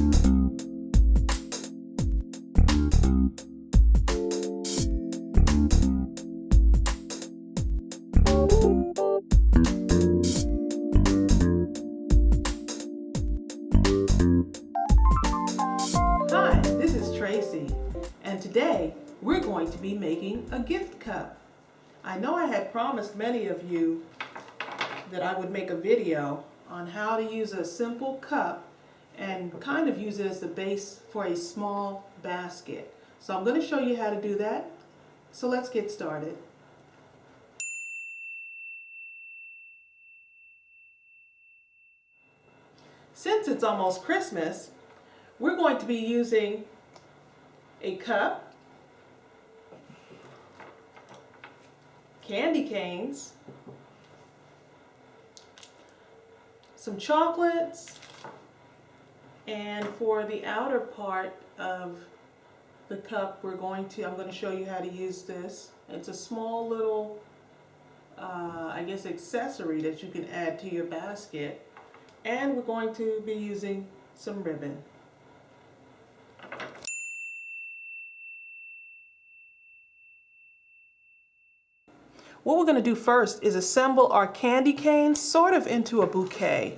Hi, this is Tracey, and today we're going to be making a gift cup. I know I had promised many of you that I would make a video on how to use a simple cup and kind of use it as the base for a small basket. So I'm going to show you how to do that. So let's get started. Since it's almost Christmas, we're going to be using a cup, candy canes, some chocolates, and for the outer part of the cup I'm going to show you how to use this. It's a small little I guess accessory that you can add to your basket, and we're going to be using some ribbon. What we're going to do first is assemble our candy canes sort of into a bouquet.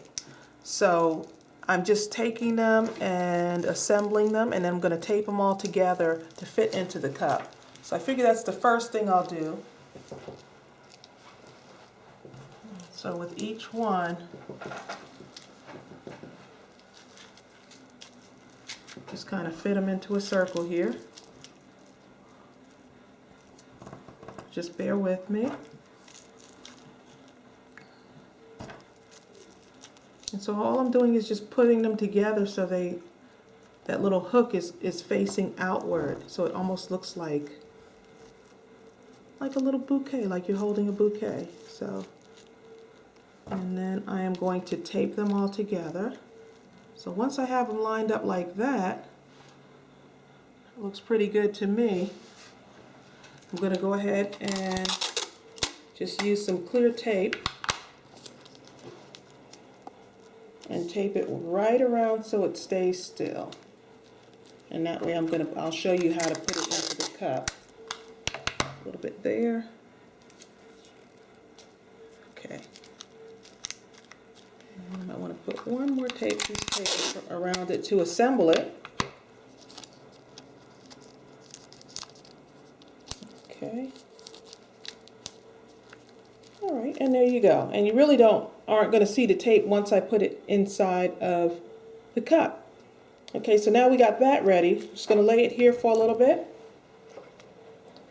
So I'm just taking them and assembling them, and then I'm going to tape them all together to fit into the cup. So I figure that's the first thing I'll do. So with each one, just kind of fit them into a circle here. Just bear with me. And so all I'm doing is just putting them together so that little hook is facing outward. So it almost looks like a little bouquet, like you're holding a bouquet. So, and then I am going to tape them all together. So once I have them lined up like that, it looks pretty good to me. I'm going to go ahead and just use some clear tape and tape it right around so it stays still. And that way I'll show you how to put it into the cup. A little bit there. Okay. And I might want to put one more piece of tape around it to assemble it. Okay. All right, and there you go. And you really aren't going to see the tape once I put it inside of the cup. Okay, so now we got that ready. Just going to lay it here for a little bit.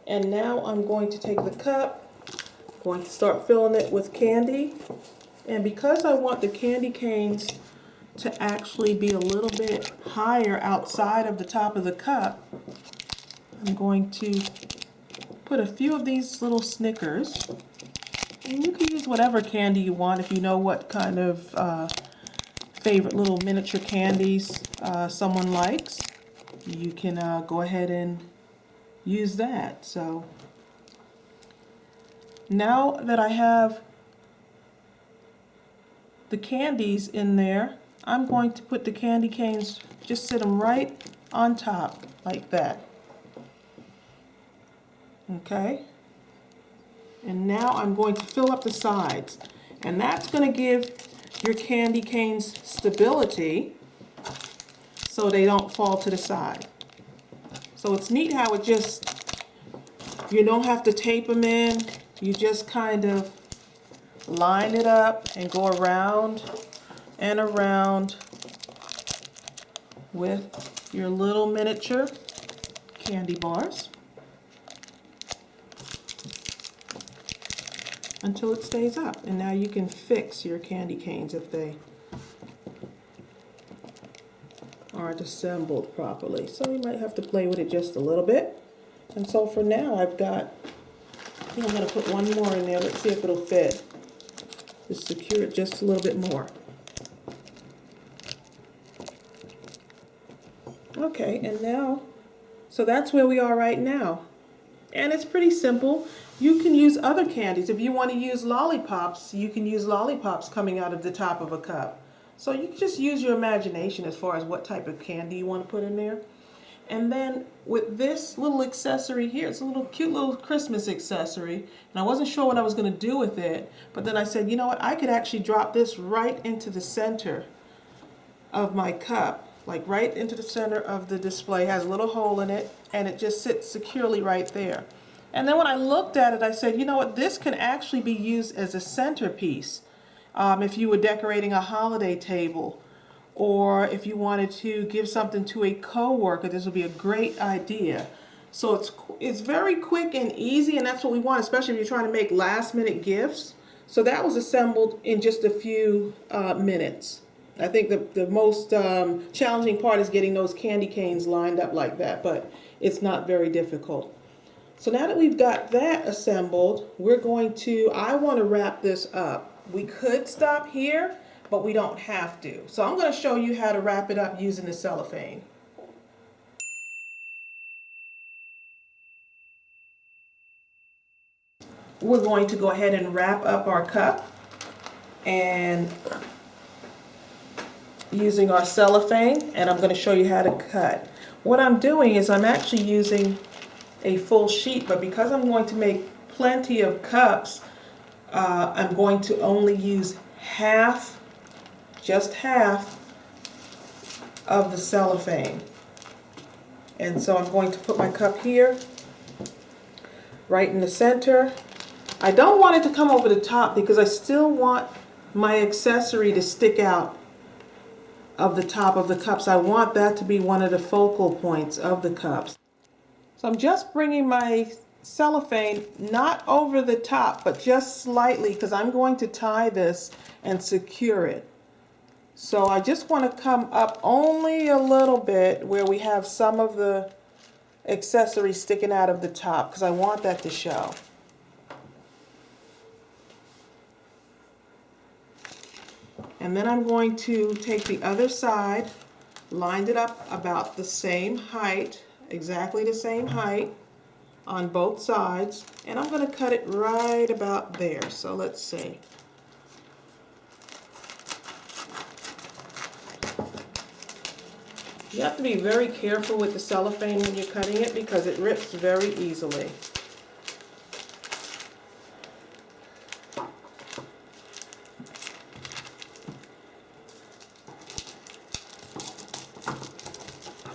And now I'm going to take the cup, going to start filling it with candy. And because I want the candy canes to actually be a little bit higher outside of the top of the cup, I'm going to put a few of these little Snickers. And you can use whatever candy you want if you know what kind of favorite little miniature candies someone likes. You can go ahead and use that. So now that I have the candies in there, I'm going to put the candy canes, just sit them right on top like that. Okay. And now I'm going to fill up the sides, and that's going to give your candy canes stability so they don't fall to the side. So it's neat how you don't have to tape them in, you just kind of line it up and go around and around with your little miniature candy bars until it stays up. And now you can fix your candy canes if they aren't assembled properly. So you might have to play with it just a little bit. And so for now I think I'm going to put one more in there. Let's see if it'll fit. Just secure it just a little bit more. Okay, and now, so that's where we are right now. And it's pretty simple. You can use other candies. If you want to use lollipops, you can use lollipops coming out of the top of a cup. So you can just use your imagination as far as what type of candy you want to put in there. And then with this little accessory here, it's a little cute little Christmas accessory, and I wasn't sure what I was going to do with it, but then I said, you know what, I could actually drop this right into the center of my cup, like right into the center of the display. It has a little hole in it, and it just sits securely right there. And then when I looked at it, I said, you know what, this can actually be used as a centerpiece if you were decorating a holiday table, or if you wanted to give something to a coworker, this would be a great idea. So it's very quick and easy, and that's what we want, especially if you're trying to make last-minute gifts. So that was assembled in just a few minutes. I think the most challenging part is getting those candy canes lined up like that, but it's not very difficult. So now that we've got that assembled, I want to wrap this up. We could stop here, but we don't have to. So I'm going to show you how to wrap it up using the cellophane. We're going to go ahead and wrap up our cup, and using our cellophane, and I'm going to show you how to cut. What I'm doing is I'm actually using a full sheet, but because I'm going to make plenty of cups, I'm going to only use just half of the cellophane. And so I'm going to put my cup here, right in the center. I don't want it to come over the top because I still want my accessory to stick out of the top of the cups. I want that to be one of the focal points of the cups. So I'm just bringing my cellophane not over the top, but just slightly, because I'm going to tie this and secure it. So I just want to come up only a little bit where we have some of the accessory sticking out of the top, because I want that to show. And then I'm going to take the other side, line it up about the same height, exactly the same height on both sides, and I'm going to cut it right about there. So let's see. You have to be very careful with the cellophane when you're cutting it because it rips very easily.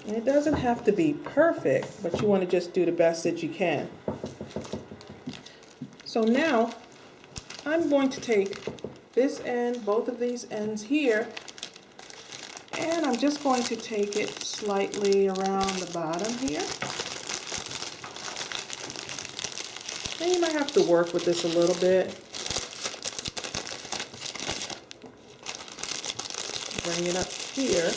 And it doesn't have to be perfect, but you want to just do the best that you can. So now I'm going to take this end, both of these ends here, and I'm just going to take it slightly around the bottom here. And you might have to work with this a little bit. Bring it up here.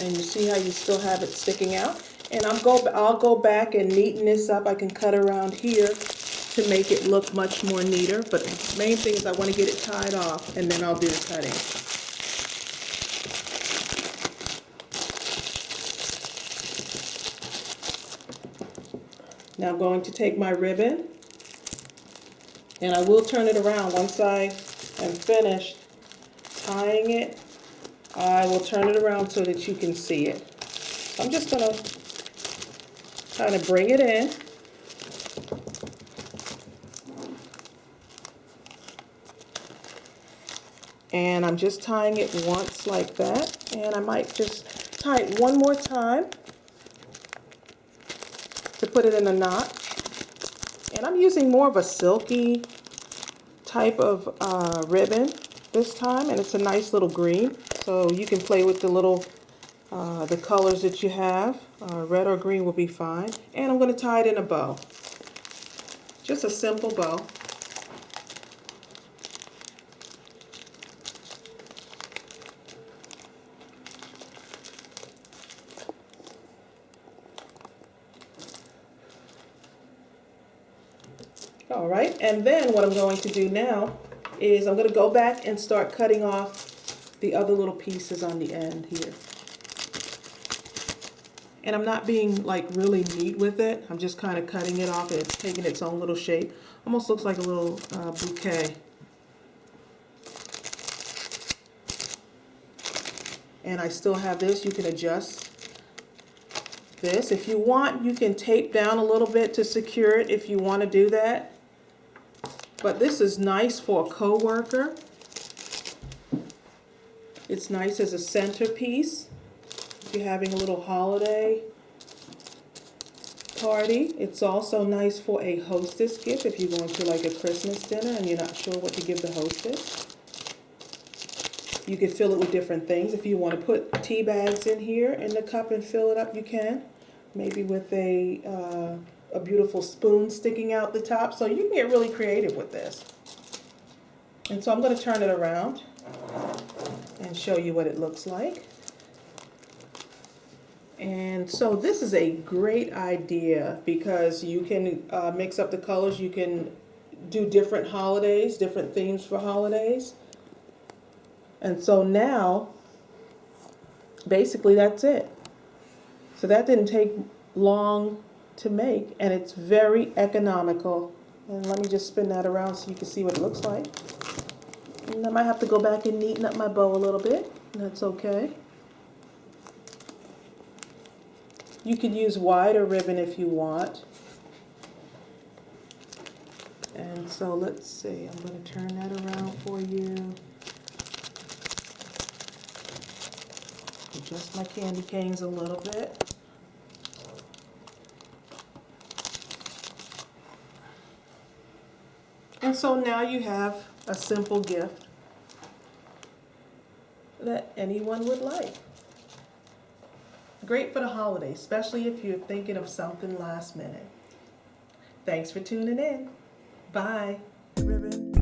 And you see how you still have it sticking out? And I'll go back and neaten this up. I can cut around here to make it look much more neater. But the main thing is I want to get it tied off, and then I'll do the cutting. Now I'm going to take my ribbon, and I will turn it around once I am finished tying it. I will turn it around so that you can see it. So I'm just going to kind of bring it in. And I'm just tying it once like that. And I might just tie it one more time to put it in a knot. And I'm using more of a silky type of ribbon this time, and it's a nice little green. So you can play with the little, the colors that you have. Red or green will be fine. And I'm going to tie it in a bow. Just a simple bow. All right, and then what I'm going to do now is I'm going to go back and start cutting off the other little pieces on the end here. And I'm not being like really neat with it. I'm just kind of cutting it off. It's taking its own little shape. Almost looks like a little bouquet. And I still have this. You can adjust this. If you want, you can tape down a little bit to secure it if you want to do that. But this is nice for a coworker. It's nice as a centerpiece. If you're having a little holiday party. It's also nice for a hostess gift if you're going to like a Christmas dinner and you're not sure what to give the hostess. You can fill it with different things. If you want to put tea bags in here in the cup and fill it up, you can. Maybe with a beautiful spoon sticking out the top. So you can get really creative with this. And so I'm going to turn it around and show you what it looks like. And so this is a great idea because you can mix up the colors. You can do different holidays, different themes for holidays. And so now, basically that's it. So that didn't take long to make, and it's very economical. And let me just spin that around so you can see what it looks like. And I might have to go back and neaten up my bow a little bit. That's okay. You could use wider ribbon if you want. And so let's see, I'm going to turn that around for you. Adjust my candy canes a little bit. And so now you have a simple gift that anyone would like. Great for the holidays, especially if you're thinking of something last minute. Thanks for tuning in. Bye. Ribbon.